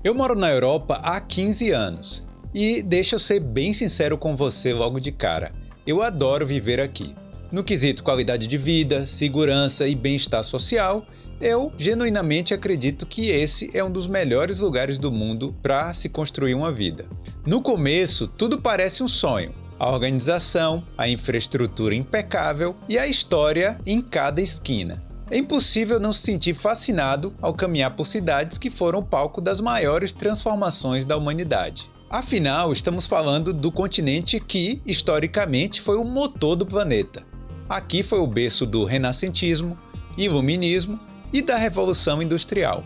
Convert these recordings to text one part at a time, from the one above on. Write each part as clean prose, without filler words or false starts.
Eu moro na Europa há 15 anos e deixa eu ser bem sincero com você logo de cara. Eu adoro viver aqui. No quesito qualidade de vida, segurança e bem-estar social, eu genuinamente acredito que esse é um dos melhores lugares do mundo para se construir uma vida. No começo, tudo parece um sonho. A organização, a infraestrutura impecável e a história em cada esquina. É impossível não se sentir fascinado ao caminhar por cidades que foram palco das maiores transformações da humanidade. Afinal, estamos falando do continente que, historicamente, foi o motor do planeta. Aqui foi o berço do renascentismo, iluminismo e da Revolução Industrial.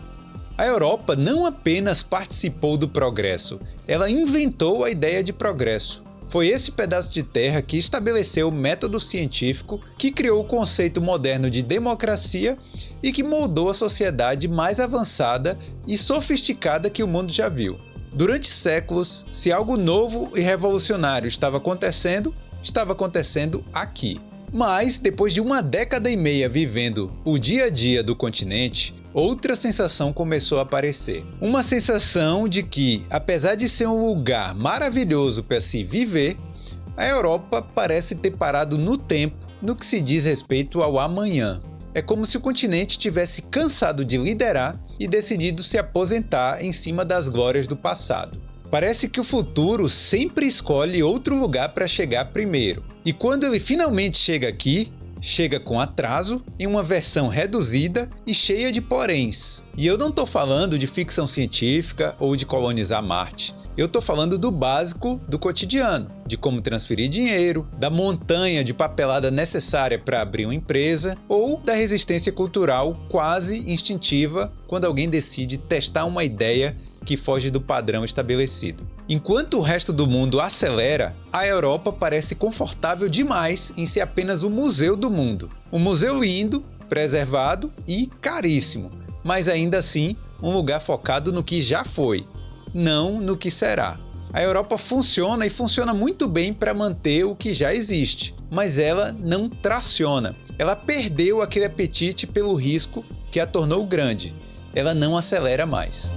A Europa não apenas participou do progresso, ela inventou a ideia de progresso. Foi esse pedaço de terra que estabeleceu o método científico, que criou o conceito moderno de democracia e que moldou a sociedade mais avançada e sofisticada que o mundo já viu. Durante séculos, se algo novo e revolucionário estava acontecendo aqui. Mas, depois de uma década e meia vivendo o dia a dia do continente, outra sensação começou a aparecer. Uma sensação de que, apesar de ser um lugar maravilhoso para se viver, a Europa parece ter parado no tempo no que se diz respeito ao amanhã. É como se o continente tivesse cansado de liderar e decidido se aposentar em cima das glórias do passado. Parece que o futuro sempre escolhe outro lugar para chegar primeiro. E quando ele finalmente chega aqui, chega com atraso, em uma versão reduzida e cheia de poréns. E eu não estou falando de ficção científica ou de colonizar Marte. Eu estou falando do básico do cotidiano, de como transferir dinheiro, da montanha de papelada necessária para abrir uma empresa ou da resistência cultural quase instintiva quando alguém decide testar uma ideia que foge do padrão estabelecido. Enquanto o resto do mundo acelera, a Europa parece confortável demais em ser apenas o museu do mundo. Um museu lindo, preservado e caríssimo, mas ainda assim um lugar focado no que já foi, não no que será. A Europa funciona e funciona muito bem para manter o que já existe, mas ela não traciona. Ela perdeu aquele apetite pelo risco que a tornou grande. Ela não acelera mais.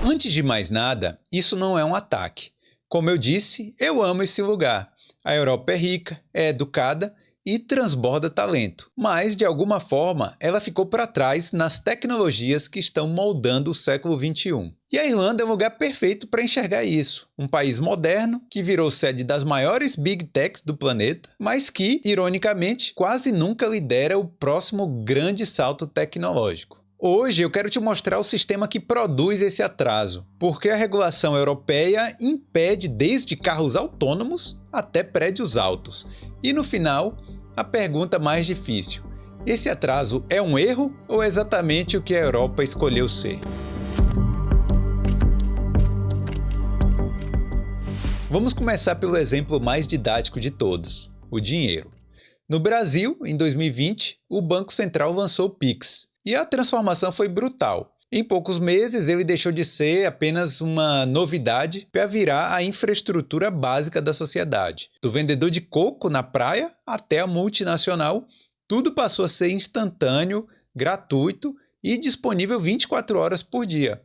Antes de mais nada, isso não é um ataque. Como eu disse, eu amo esse lugar. A Europa é rica, é educada e transborda talento. Mas, de alguma forma, ela ficou para trás nas tecnologias que estão moldando o século XXI. E a Irlanda é um lugar perfeito para enxergar isso. Um país moderno, que virou sede das maiores Big Techs do planeta, mas que, ironicamente, quase nunca lidera o próximo grande salto tecnológico. Hoje eu quero te mostrar o sistema que produz esse atraso, porque a regulação europeia impede desde carros autônomos até prédios altos. E no final, a pergunta mais difícil: esse atraso é um erro ou é exatamente o que a Europa escolheu ser? Vamos começar pelo exemplo mais didático de todos: o dinheiro. No Brasil, em 2020, o Banco Central lançou o Pix. E a transformação foi brutal. Em poucos meses, ele deixou de ser apenas uma novidade para virar a infraestrutura básica da sociedade. Do vendedor de coco na praia até a multinacional, tudo passou a ser instantâneo, gratuito e disponível 24 horas por dia.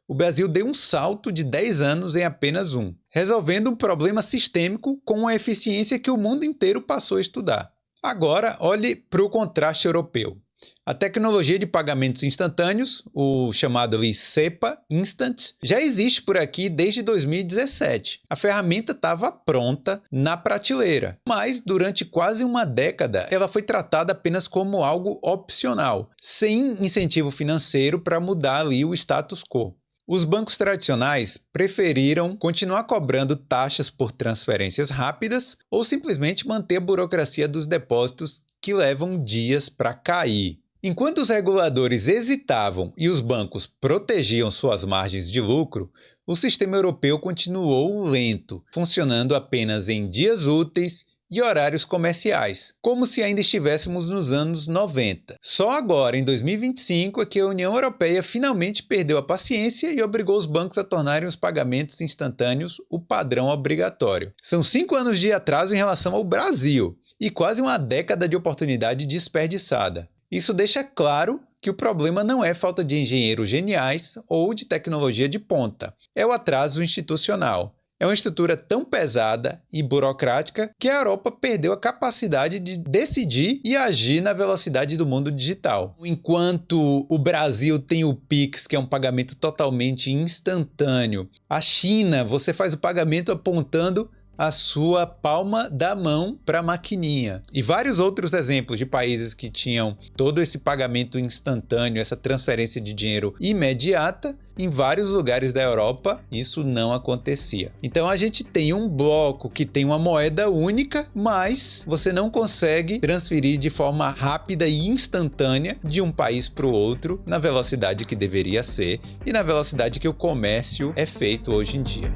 O Brasil deu um salto de 10 anos em apenas um, resolvendo um problema sistêmico com uma eficiência que o mundo inteiro passou a estudar. Agora, olhe para o contraste europeu. A tecnologia de pagamentos instantâneos, o chamado SEPA Instant, já existe por aqui desde 2017. A ferramenta estava pronta na prateleira, mas durante quase uma década ela foi tratada apenas como algo opcional, sem incentivo financeiro para mudar ali o status quo. Os bancos tradicionais preferiram continuar cobrando taxas por transferências rápidas ou simplesmente manter a burocracia dos depósitos que levam dias para cair. Enquanto os reguladores hesitavam e os bancos protegiam suas margens de lucro, o sistema europeu continuou lento, funcionando apenas em dias úteis e horários comerciais, como se ainda estivéssemos nos anos 90. Só agora, em 2025, é que a União Europeia finalmente perdeu a paciência e obrigou os bancos a tornarem os pagamentos instantâneos o padrão obrigatório. São 5 anos de atraso em relação ao Brasil e quase uma década de oportunidade desperdiçada. Isso deixa claro que o problema não é falta de engenheiros geniais ou de tecnologia de ponta, é o atraso institucional. É uma estrutura tão pesada e burocrática que a Europa perdeu a capacidade de decidir e agir na velocidade do mundo digital. Enquanto o Brasil tem o Pix, que é um pagamento totalmente instantâneo, a China, você faz o pagamento apontando a sua palma da mão para a maquininha. E vários outros exemplos de países que tinham todo esse pagamento instantâneo, essa transferência de dinheiro imediata, em vários lugares da Europa isso não acontecia. Então a gente tem um bloco que tem uma moeda única, mas você não consegue transferir de forma rápida e instantânea de um país para o outro na velocidade que deveria ser e na velocidade que o comércio é feito hoje em dia.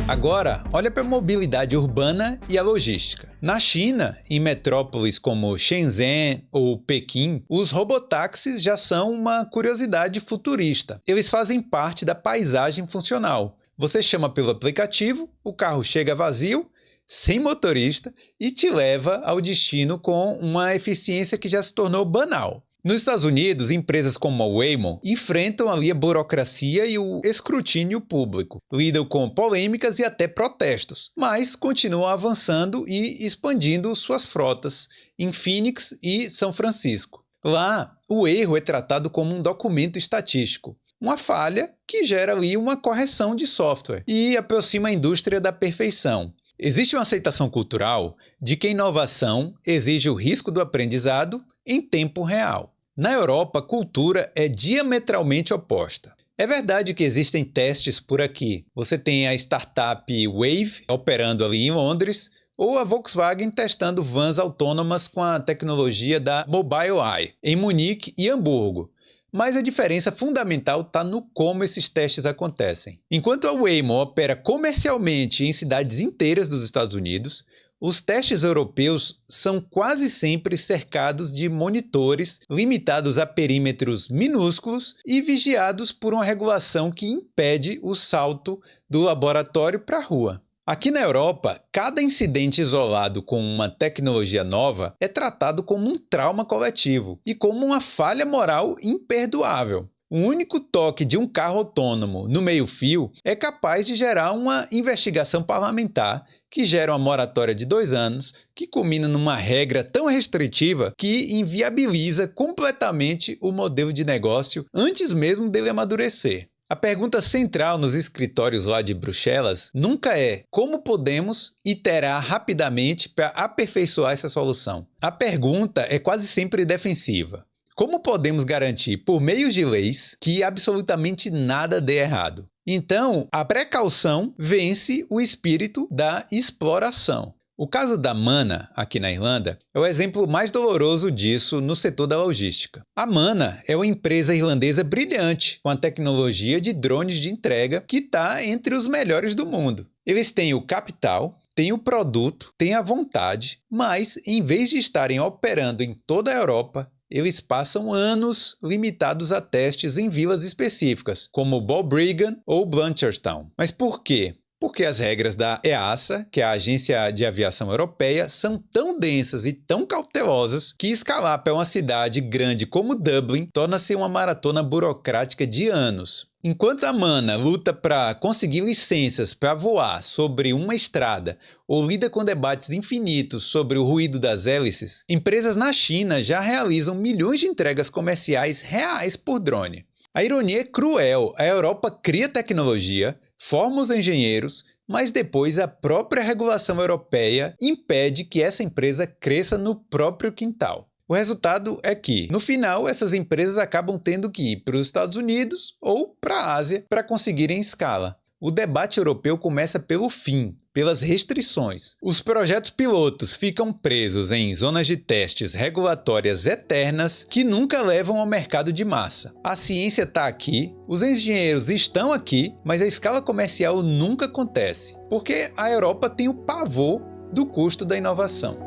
Agora, olha para a mobilidade urbana e a logística. Na China, em metrópoles como Shenzhen ou Pequim, os robotáxis já são uma curiosidade futurista. Eles fazem parte da paisagem funcional. Você chama pelo aplicativo, o carro chega vazio, sem motorista e te leva ao destino com uma eficiência que já se tornou banal. Nos Estados Unidos, empresas como a Waymo enfrentam ali a burocracia e o escrutínio público, lidam com polêmicas e até protestos, mas continuam avançando e expandindo suas frotas em Phoenix e São Francisco. Lá, o erro é tratado como um documento estatístico, uma falha que gera ali uma correção de software e aproxima a indústria da perfeição. Existe uma aceitação cultural de que a inovação exige o risco do aprendizado em tempo real. Na Europa, a cultura é diametralmente oposta. É verdade que existem testes por aqui. Você tem a startup Wayve operando ali em Londres, ou a Volkswagen testando vans autônomas com a tecnologia da Mobileye em Munique e Hamburgo. Mas a diferença fundamental está no como esses testes acontecem. Enquanto a Waymo opera comercialmente em cidades inteiras dos Estados Unidos, os testes europeus são quase sempre cercados de monitores limitados a perímetros minúsculos e vigiados por uma regulação que impede o salto do laboratório para a rua. Aqui na Europa, cada incidente isolado com uma tecnologia nova é tratado como um trauma coletivo e como uma falha moral imperdoável. O único toque de um carro autônomo no meio-fio é capaz de gerar uma investigação parlamentar que gera uma moratória de 2 anos, que culmina numa regra tão restritiva que inviabiliza completamente o modelo de negócio antes mesmo dele amadurecer. A pergunta central nos escritórios lá de Bruxelas nunca é como podemos iterar rapidamente para aperfeiçoar essa solução. A pergunta é quase sempre defensiva. Como podemos garantir, por meio de leis, que absolutamente nada dê errado? Então, a precaução vence o espírito da exploração. O caso da Manna, aqui na Irlanda, é o exemplo mais doloroso disso no setor da logística. A Manna é uma empresa irlandesa brilhante, com a tecnologia de drones de entrega que está entre os melhores do mundo. Eles têm o capital, têm o produto, têm a vontade, mas em vez de estarem operando em toda a Europa, eles passam anos limitados a testes em vilas específicas, como Balbriggan ou Blanchardstown. Mas por quê? Porque as regras da EASA, que é a Agência de Aviação Europeia, são tão densas e tão cautelosas que escalar para uma cidade grande como Dublin torna-se uma maratona burocrática de anos. Enquanto a Manna luta para conseguir licenças para voar sobre uma estrada ou lida com debates infinitos sobre o ruído das hélices, empresas na China já realizam milhões de entregas comerciais reais por drone. A ironia é cruel. A Europa cria tecnologia, forma os engenheiros, mas depois a própria regulação europeia impede que essa empresa cresça no próprio quintal. O resultado é que, no final, essas empresas acabam tendo que ir para os Estados Unidos ou para a Ásia para conseguirem escala. O debate europeu começa pelo fim, pelas restrições. Os projetos pilotos ficam presos em zonas de testes regulatórias eternas que nunca levam ao mercado de massa. A ciência está aqui, os engenheiros estão aqui, mas a escala comercial nunca acontece, porque a Europa tem o pavor do custo da inovação.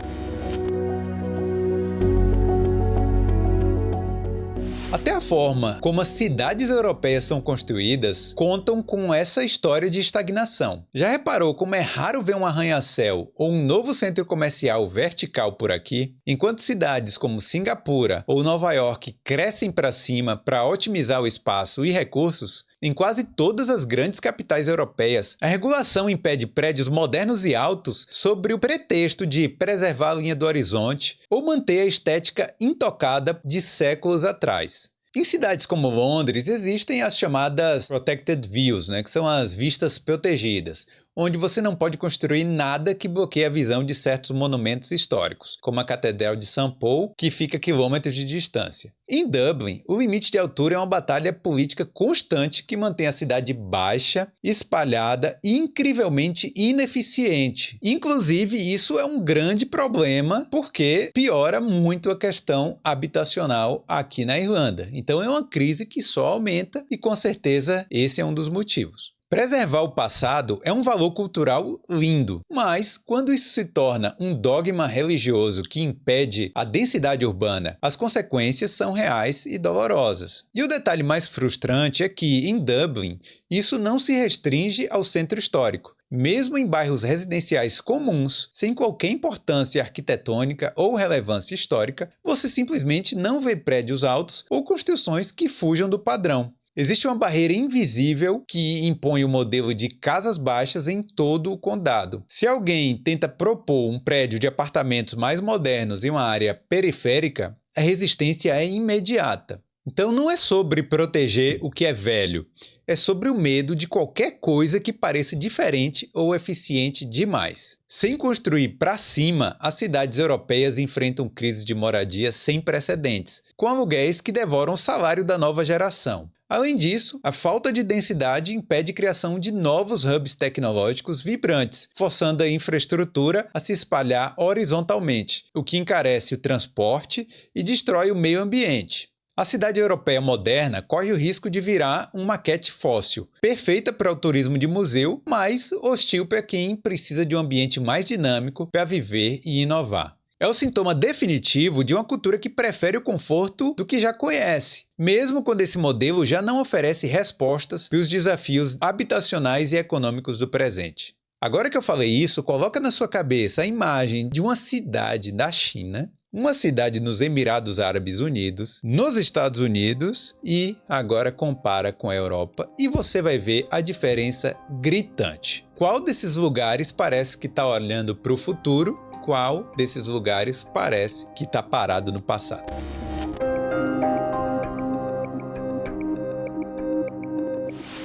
Até a forma como as cidades europeias são construídas contam com essa história de estagnação. Já reparou como é raro ver um arranha-céu ou um novo centro comercial vertical por aqui? Enquanto cidades como Singapura ou Nova York crescem para cima para otimizar o espaço e recursos, em quase todas as grandes capitais europeias, a regulação impede prédios modernos e altos sob o pretexto de preservar a linha do horizonte ou manter a estética intocada de séculos atrás. Em cidades como Londres, existem as chamadas Protected Views, que são as vistas protegidas, onde você não pode construir nada que bloqueie a visão de certos monumentos históricos, como a Catedral de St. Paul, que fica a quilômetros de distância. Em Dublin, o limite de altura é uma batalha política constante que mantém a cidade baixa, espalhada e incrivelmente ineficiente. Inclusive, isso é um grande problema porque piora muito a questão habitacional aqui na Irlanda. Então é uma crise que só aumenta e com certeza esse é um dos motivos. Preservar o passado é um valor cultural lindo, mas quando isso se torna um dogma religioso que impede a densidade urbana, as consequências são reais e dolorosas. E o detalhe mais frustrante é que, em Dublin, isso não se restringe ao centro histórico. Mesmo em bairros residenciais comuns, sem qualquer importância arquitetônica ou relevância histórica, você simplesmente não vê prédios altos ou construções que fujam do padrão. Existe uma barreira invisível que impõe o modelo de casas baixas em todo o condado. Se alguém tenta propor um prédio de apartamentos mais modernos em uma área periférica, a resistência é imediata. Então não é sobre proteger o que é velho, é sobre o medo de qualquer coisa que pareça diferente ou eficiente demais. Sem construir para cima, as cidades europeias enfrentam crises de moradia sem precedentes, com aluguéis que devoram o salário da nova geração. Além disso, a falta de densidade impede a criação de novos hubs tecnológicos vibrantes, forçando a infraestrutura a se espalhar horizontalmente, o que encarece o transporte e destrói o meio ambiente. A cidade europeia moderna corre o risco de virar uma maquete fóssil, perfeita para o turismo de museu, mas hostil para quem precisa de um ambiente mais dinâmico para viver e inovar. É o sintoma definitivo de uma cultura que prefere o conforto do que já conhece, mesmo quando esse modelo já não oferece respostas para os desafios habitacionais e econômicos do presente. Agora que eu falei isso, coloca na sua cabeça a imagem de uma cidade da China, uma cidade nos Emirados Árabes Unidos, nos Estados Unidos e agora compara com a Europa e você vai ver a diferença gritante. Qual desses lugares parece que está olhando para o futuro? Qual desses lugares parece que está parado no passado?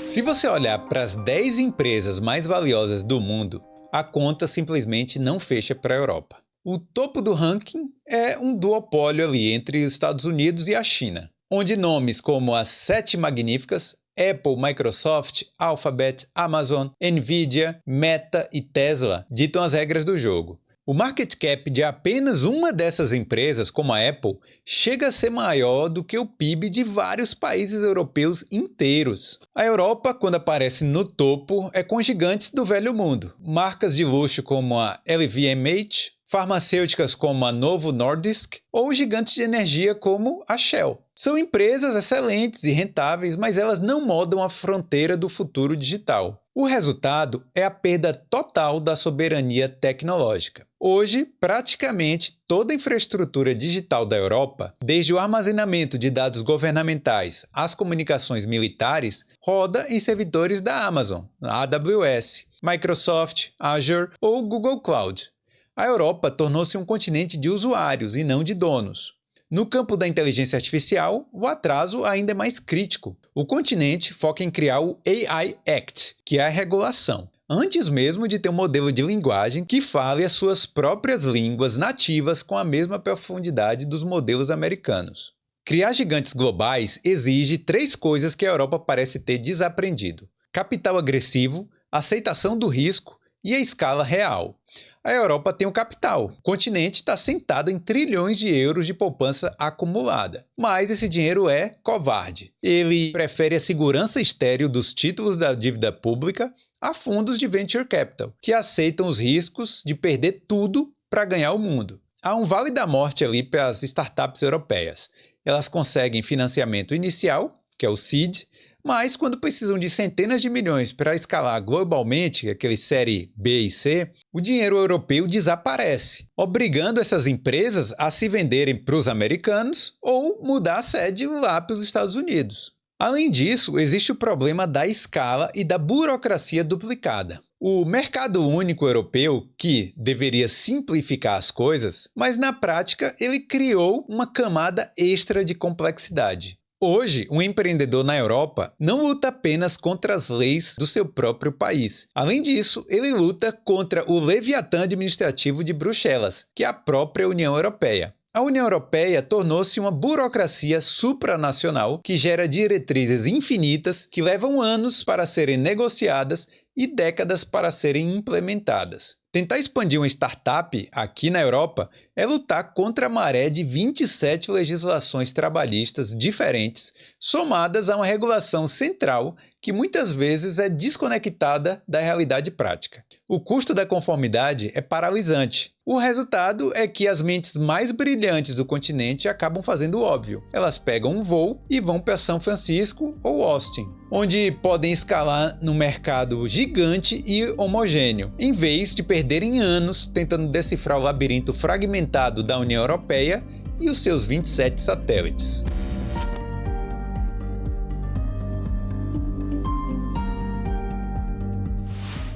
Se você olhar para as 10 empresas mais valiosas do mundo, a conta simplesmente não fecha para a Europa. O topo do ranking é um duopólio ali entre os Estados Unidos e a China, onde nomes como as 7 magníficas, Apple, Microsoft, Alphabet, Amazon, Nvidia, Meta e Tesla ditam as regras do jogo. O market cap de apenas uma dessas empresas, como a Apple, chega a ser maior do que o PIB de vários países europeus inteiros. A Europa, quando aparece no topo, é com gigantes do velho mundo. Marcas de luxo como a LVMH, farmacêuticas como a Novo Nordisk ou gigantes de energia como a Shell. São empresas excelentes e rentáveis, mas elas não modam a fronteira do futuro digital. O resultado é a perda total da soberania tecnológica. Hoje, praticamente toda a infraestrutura digital da Europa, desde o armazenamento de dados governamentais às comunicações militares, roda em servidores da Amazon, AWS, Microsoft, Azure ou Google Cloud. A Europa tornou-se um continente de usuários e não de donos. No campo da inteligência artificial, o atraso ainda é mais crítico. O continente foca em criar o AI Act, que é a regulação, antes mesmo de ter um modelo de linguagem que fale as suas próprias línguas nativas com a mesma profundidade dos modelos americanos. Criar gigantes globais exige 3 coisas que a Europa parece ter desaprendido: capital agressivo, aceitação do risco e a escala real. A Europa tem o capital. O continente está sentado em trilhões de euros de poupança acumulada. Mas esse dinheiro é covarde. Ele prefere a segurança estéril dos títulos da dívida pública a fundos de venture capital, que aceitam os riscos de perder tudo para ganhar o mundo. Há um vale da morte ali para as startups europeias. Elas conseguem financiamento inicial, que é o seed, mas quando precisam de centenas de milhões para escalar globalmente, aquele série B e C, o dinheiro europeu desaparece, obrigando essas empresas a se venderem para os americanos ou mudar a sede lá para os Estados Unidos. Além disso, existe o problema da escala e da burocracia duplicada. O mercado único europeu, que deveria simplificar as coisas, mas na prática ele criou uma camada extra de complexidade. Hoje, um empreendedor na Europa não luta apenas contra as leis do seu próprio país. Além disso, ele luta contra o leviatã administrativo de Bruxelas, que é a própria União Europeia. A União Europeia tornou-se uma burocracia supranacional que gera diretrizes infinitas que levam anos para serem negociadas e décadas para serem implementadas. Tentar expandir uma startup aqui na Europa é lutar contra a maré de 27 legislações trabalhistas diferentes, somadas a uma regulação central que muitas vezes é desconectada da realidade prática. O custo da conformidade é paralisante. O resultado é que as mentes mais brilhantes do continente acabam fazendo o óbvio. Elas pegam um voo e vão para São Francisco ou Austin, onde podem escalar num mercado gigante e homogêneo, em vez de perderem anos tentando decifrar o labirinto fragmentado da União Europeia e os seus 27 satélites.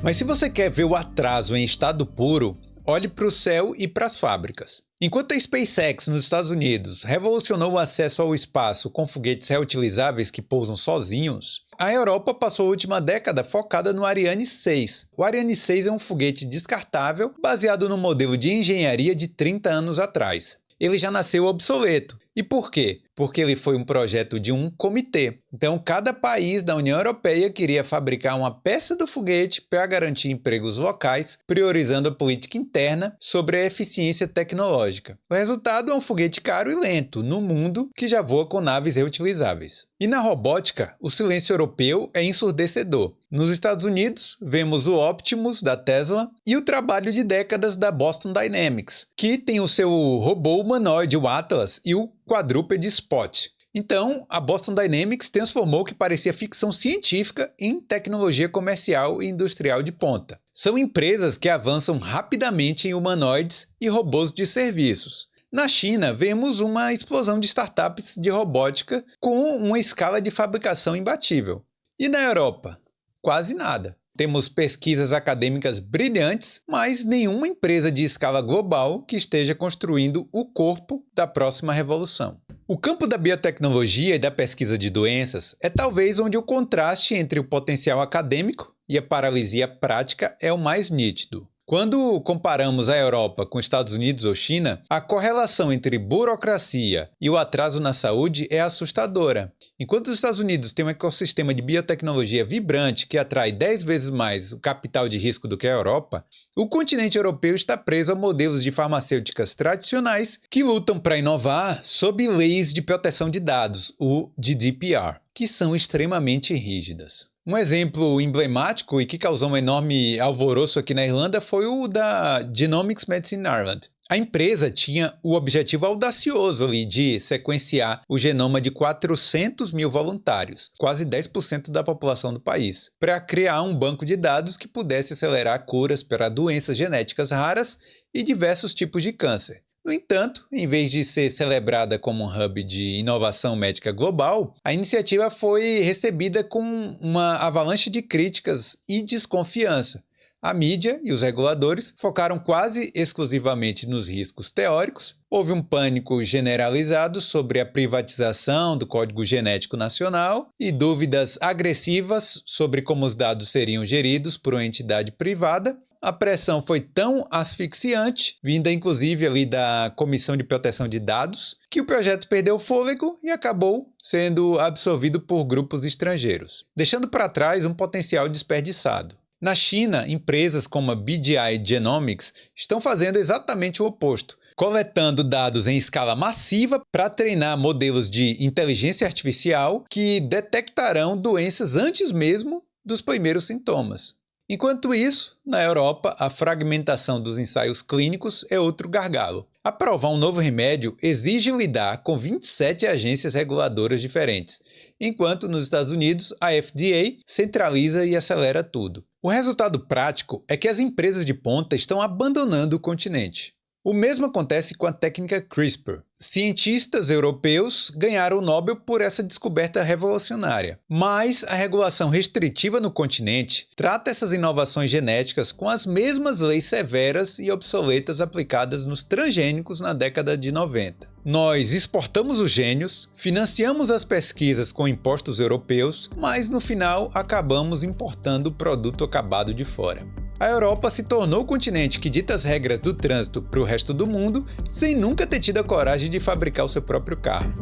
Mas se você quer ver o atraso em estado puro, olhe para o céu e para as fábricas. Enquanto a SpaceX nos Estados Unidos revolucionou o acesso ao espaço com foguetes reutilizáveis que pousam sozinhos, a Europa passou a última década focada no Ariane 6. O Ariane 6 é um foguete descartável baseado no modelo de engenharia de 30 anos atrás. Ele já nasceu obsoleto. E por quê? Porque ele foi um projeto de um comitê. Então, cada país da União Europeia queria fabricar uma peça do foguete para garantir empregos locais, priorizando a política interna sobre a eficiência tecnológica. O resultado é um foguete caro e lento, no mundo que já voa com naves reutilizáveis. E na robótica, o silêncio europeu é ensurdecedor. Nos Estados Unidos, vemos o Optimus da Tesla e o trabalho de décadas da Boston Dynamics, que tem o seu robô humanoide, o Atlas, e o quadrúpede Spot. Então, a Boston Dynamics transformou o que parecia ficção científica em tecnologia comercial e industrial de ponta. São empresas que avançam rapidamente em humanoides e robôs de serviços. Na China, vemos uma explosão de startups de robótica com uma escala de fabricação imbatível. E na Europa? Quase nada. Temos pesquisas acadêmicas brilhantes, mas nenhuma empresa de escala global que esteja construindo o corpo da próxima revolução. O campo da biotecnologia e da pesquisa de doenças é talvez onde o contraste entre o potencial acadêmico e a paralisia prática é o mais nítido. Quando comparamos a Europa com Estados Unidos ou China, a correlação entre burocracia e o atraso na saúde é assustadora. Enquanto os Estados Unidos têm um ecossistema de biotecnologia vibrante que atrai 10 vezes mais o capital de risco do que a Europa, o continente europeu está preso a modelos de farmacêuticas tradicionais que lutam para inovar sob leis de proteção de dados, o GDPR, que são extremamente rígidas. Um exemplo emblemático e que causou um enorme alvoroço aqui na Irlanda foi o da Genomics Medicine Ireland. A empresa tinha o objetivo audacioso de sequenciar o genoma de 400 mil voluntários, quase 10% da população do país, para criar um banco de dados que pudesse acelerar curas para doenças genéticas raras e diversos tipos de câncer. No entanto, em vez de ser celebrada como um hub de inovação médica global, a iniciativa foi recebida com uma avalanche de críticas e desconfiança. A mídia e os reguladores focaram quase exclusivamente nos riscos teóricos, houve um pânico generalizado sobre a privatização do Código Genético Nacional e dúvidas agressivas sobre como os dados seriam geridos por uma entidade privada. A pressão foi tão asfixiante, vinda inclusive ali da Comissão de Proteção de Dados, que o projeto perdeu o fôlego e acabou sendo absorvido por grupos estrangeiros, deixando para trás um potencial desperdiçado. Na China, empresas como a BGI Genomics estão fazendo exatamente o oposto, coletando dados em escala massiva para treinar modelos de inteligência artificial que detectarão doenças antes mesmo dos primeiros sintomas. Enquanto isso, na Europa, a fragmentação dos ensaios clínicos é outro gargalo. Aprovar um novo remédio exige lidar com 27 agências reguladoras diferentes, enquanto nos Estados Unidos a FDA centraliza e acelera tudo. O resultado prático é que as empresas de ponta estão abandonando o continente. O mesmo acontece com a técnica CRISPR. Cientistas europeus ganharam o Nobel por essa descoberta revolucionária. Mas a regulação restritiva no continente trata essas inovações genéticas com as mesmas leis severas e obsoletas aplicadas nos transgênicos na década de 90. Nós exportamos os gênios, financiamos as pesquisas com impostos europeus, mas no final acabamos importando o produto acabado de fora. A Europa se tornou o continente que dita as regras do trânsito para o resto do mundo, sem nunca ter tido a coragem de fabricar o seu próprio carro.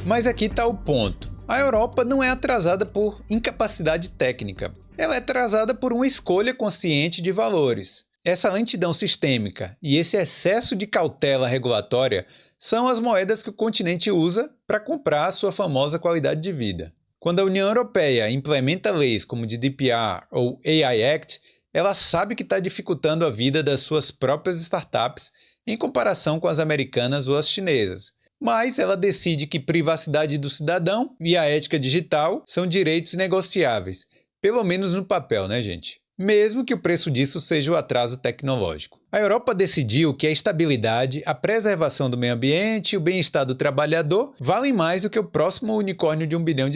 Mas aqui está o ponto. A Europa não é atrasada por incapacidade técnica. Ela é atrasada por uma escolha consciente de valores. Essa lentidão sistêmica e esse excesso de cautela regulatória são as moedas que o continente usa para comprar a sua famosa qualidade de vida. Quando a União Europeia implementa leis como o GDPR ou AI Act, ela sabe que está dificultando a vida das suas próprias startups em comparação com as americanas ou as chinesas. Mas ela decide que privacidade do cidadão e a ética digital são direitos negociáveis, pelo menos no papel, né, gente? Mesmo que o preço disso seja o atraso tecnológico. A Europa decidiu que a estabilidade, a preservação do meio ambiente e o bem-estar do trabalhador valem mais do que o próximo unicórnio de $1 bilhão.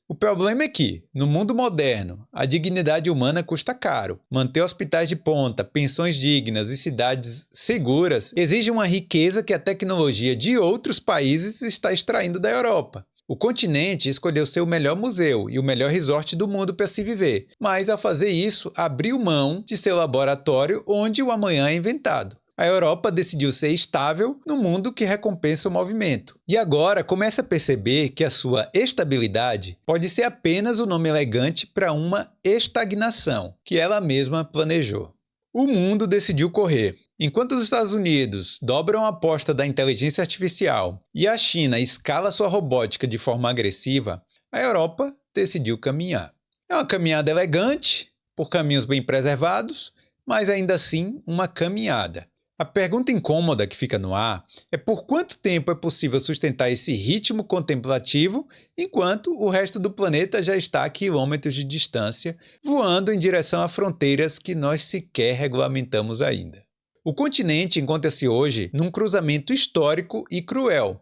O problema é que, no mundo moderno, a dignidade humana custa caro. Manter hospitais de ponta, pensões dignas e cidades seguras exige uma riqueza que a tecnologia de outros países está extraindo da Europa. O continente escolheu ser o melhor museu e o melhor resort do mundo para se viver, mas ao fazer isso, abriu mão de seu laboratório onde o amanhã é inventado. A Europa decidiu ser estável no mundo que recompensa o movimento. E agora começa a perceber que a sua estabilidade pode ser apenas o nome elegante para uma estagnação, que ela mesma planejou. O mundo decidiu correr. Enquanto os Estados Unidos dobram a aposta da inteligência artificial e a China escala sua robótica de forma agressiva, a Europa decidiu caminhar. É uma caminhada elegante, por caminhos bem preservados, mas ainda assim uma caminhada. A pergunta incômoda que fica no ar é por quanto tempo é possível sustentar esse ritmo contemplativo enquanto o resto do planeta já está a quilômetros de distância, voando em direção a fronteiras que nós sequer regulamentamos ainda. O continente encontra-se hoje num cruzamento histórico e cruel.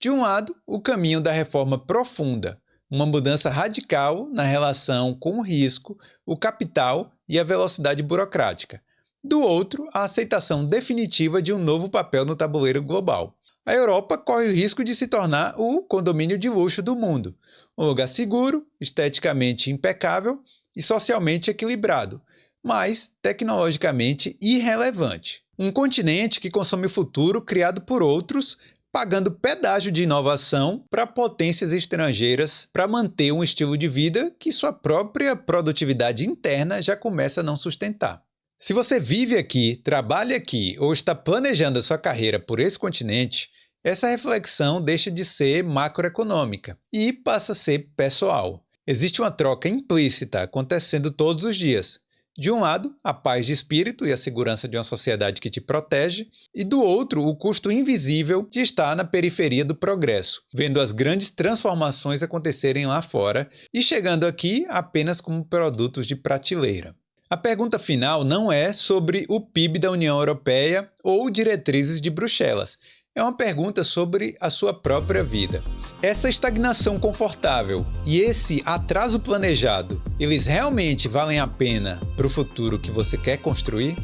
De um lado, o caminho da reforma profunda, uma mudança radical na relação com o risco, o capital e a velocidade burocrática. Do outro, a aceitação definitiva de um novo papel no tabuleiro global. A Europa corre o risco de se tornar o condomínio de luxo do mundo, um lugar seguro, esteticamente impecável e socialmente equilibrado, mas tecnologicamente irrelevante. Um continente que consome o futuro criado por outros, pagando pedágio de inovação para potências estrangeiras para manter um estilo de vida que sua própria produtividade interna já começa a não sustentar. Se você vive aqui, trabalha aqui ou está planejando a sua carreira por esse continente, essa reflexão deixa de ser macroeconômica e passa a ser pessoal. Existe uma troca implícita acontecendo todos os dias. De um lado, a paz de espírito e a segurança de uma sociedade que te protege, e do outro, o custo invisível de estar na periferia do progresso, vendo as grandes transformações acontecerem lá fora e chegando aqui apenas como produtos de prateleira. A pergunta final não é sobre o PIB da União Europeia ou diretrizes de Bruxelas. É uma pergunta sobre a sua própria vida. Essa estagnação confortável e esse atraso planejado, eles realmente valem a pena para o futuro que você quer construir?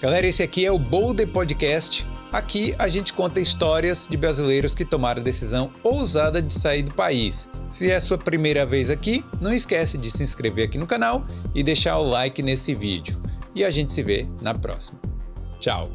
Galera, esse aqui é o Bolder Podcast. Aqui a gente conta histórias de brasileiros que tomaram a decisão ousada de sair do país. Se é a sua primeira vez aqui, não esquece de se inscrever aqui no canal e deixar o like nesse vídeo. E a gente se vê na próxima. Tchau!